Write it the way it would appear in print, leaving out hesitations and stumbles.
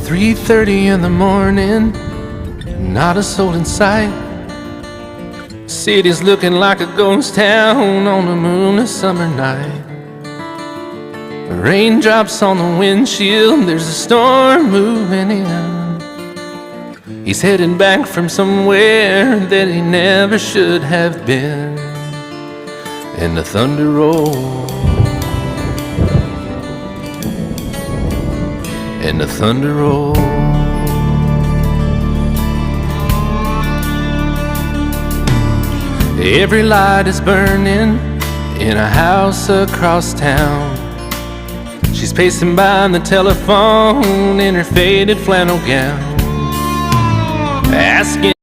3:30 in the morning, not a soul in sight. City's looking like a ghost town on a moonless summer night. Raindrops on the windshield, there's a storm moving in. He's heading back from somewhere that he never should have been. And the thunder rolls, and the thunder rolls. Every light is burning in a house across town. She's pacing by the telephone in her faded flannel gown, asking